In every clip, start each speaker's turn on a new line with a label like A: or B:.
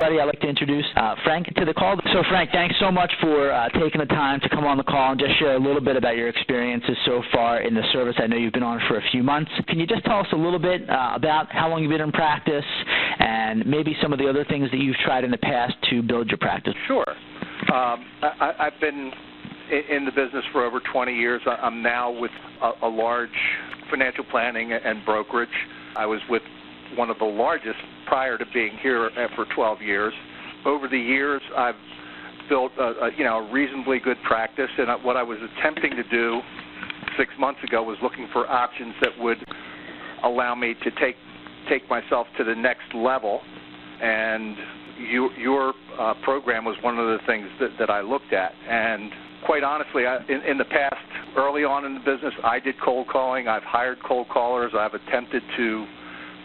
A: I'd like to introduce Frank to the call. So, Frank, thanks so much for taking the time to come on the call and just share a little bit about your experiences so far in the service. I know you've been on for a few months. Can you just tell us a little bit about how long you've been in practice and maybe some of the other things that you've tried in the past to build your practice?
B: Sure. I've been in the business for over 20 years. I'm now with a large financial planning and brokerage. I was with one of the largest prior to being here for 12 years. Over the years, I've built a reasonably good practice, and what I was attempting to do 6 months ago was looking for options that would allow me to take myself to the next level, and your program was one of the things that I looked at. And quite honestly, in the past, early on in the business, I did cold calling. I've hired cold callers. I've attempted to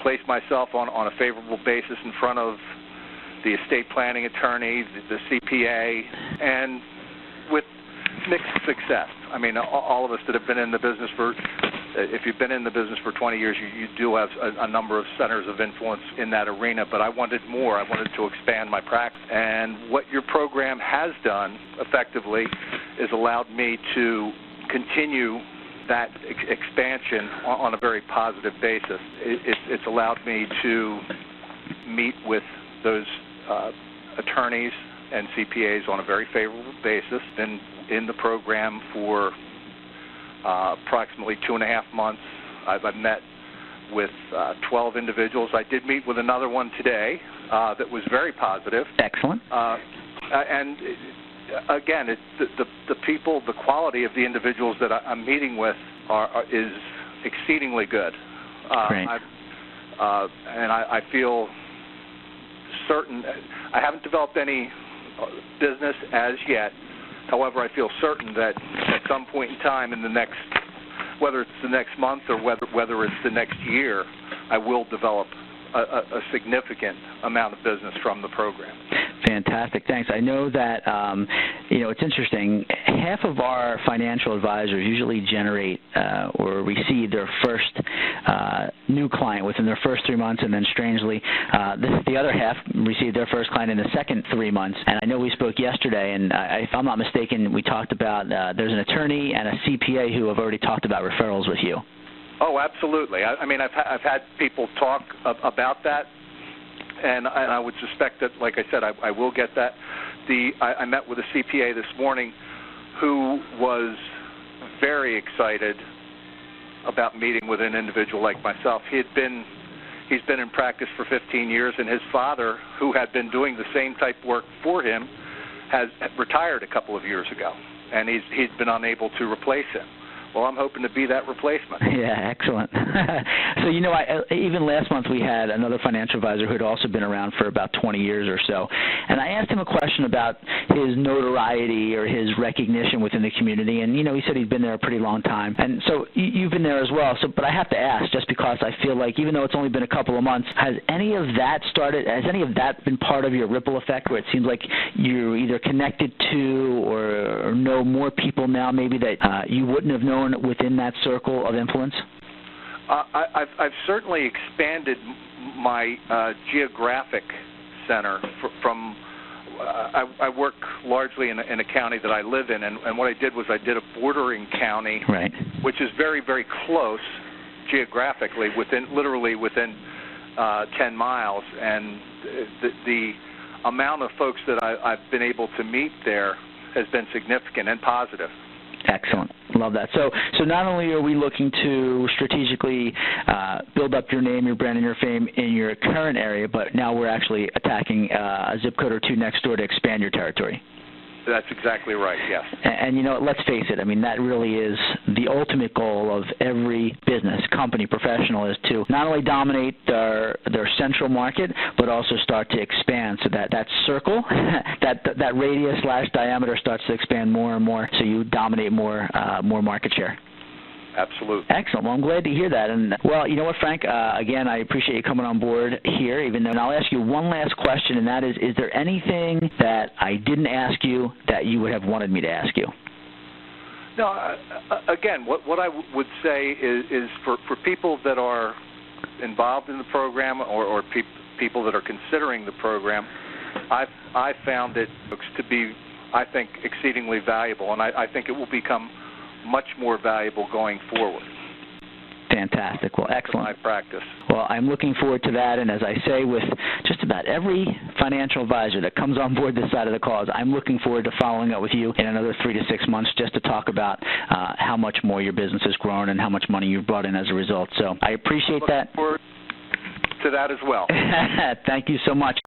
B: place myself on a favorable basis in front of the estate planning attorney, the CPA, and with mixed success. I mean, all of us that have been in the business if you've been in the business for 20 years, you do have a number of centers of influence in that arena, but I wanted more. I wanted to expand my practice. And what your program has done effectively is allowed me to continue that expansion on a very positive basis. It's allowed me to meet with those attorneys and CPAs on a very favorable basis. Been in the program for approximately 2.5 months. I've met with 12 individuals. I did meet with another one today that was very positive.
A: Excellent.
B: And again, the people, the quality of the individuals that I'm meeting with is exceedingly good.
A: Great.
B: And I feel certain. I haven't developed any business as yet. However, I feel certain that at some point in time in the next, whether it's the next month or whether it's the next year, I will develop a significant amount of business from the program.
A: Fantastic. Thanks. I know that, it's interesting. Half of our financial advisors usually generate or receive their first new client within their first 3 months, and then strangely, the other half receive their first client in the second 3 months. And I know we spoke yesterday, and if I'm not mistaken, we talked about there's an attorney and a CPA who have already talked about referrals with you.
B: Oh, absolutely. I mean, I've had people talk about that, and I would suspect that, like I said, I will get that. I met with a CPA this morning who was very excited about meeting with an individual like myself. He's been in practice for 15 years, and his father, who had been doing the same type of work for him, has retired a couple of years ago, and he's been unable to replace him. Well, I'm hoping to be that replacement. Yeah,
A: excellent. So, even last month we had another financial advisor who had also been around for about 20 years or so, and I asked him a question about his notoriety or his recognition within the community, and, he said he'd been there a pretty long time. And so you've been there as well, but I have to ask, just because I feel like even though it's only been a couple of months, has any of that been part of your ripple effect where it seems like you're either connected to or know more people now maybe that you wouldn't have known within that circle of influence?
B: I've certainly expanded my geographic center from. I work largely in a county that I live in, and what I did was I did a bordering county,
A: right,
B: which is very, very close geographically, literally within 10 miles, and the amount of folks that I've been able to meet there has been significant and positive.
A: Excellent. Love that. So not only are we looking to strategically build up your name, your brand, and your fame in your current area, but now we're actually attacking a zip code or two next door to expand your territory.
B: That's exactly right, yes.
A: And let's face it, I mean, that really is the ultimate goal of every business, company, professional, is to not only dominate their central market, but also start to expand so that circle, that radius / diameter starts to expand more and more, so you dominate more market share.
B: Absolutely.
A: Excellent. Well, I'm glad to hear that. And, well, you know what, Frank? Again, I appreciate you coming on board here, and I'll ask you one last question, and that is there anything that I didn't ask you that you would have wanted me to ask you?
B: No, again, what I would say is for people that are involved in the program or people that are considering the program, I found it to be, I think, exceedingly valuable, and I think it will become much more valuable going forward.
A: Fantastic. Well, excellent.
B: My practice.
A: Well, I'm looking forward to that, and as I say with just about every financial advisor that comes on board this side of the cause, I'm looking forward to following up with you in another 3 to 6 months just to talk about how much more your business has grown and how much money you've brought in as a result. So I appreciate that.
B: Looking forward to that as well.
A: Thank you so much.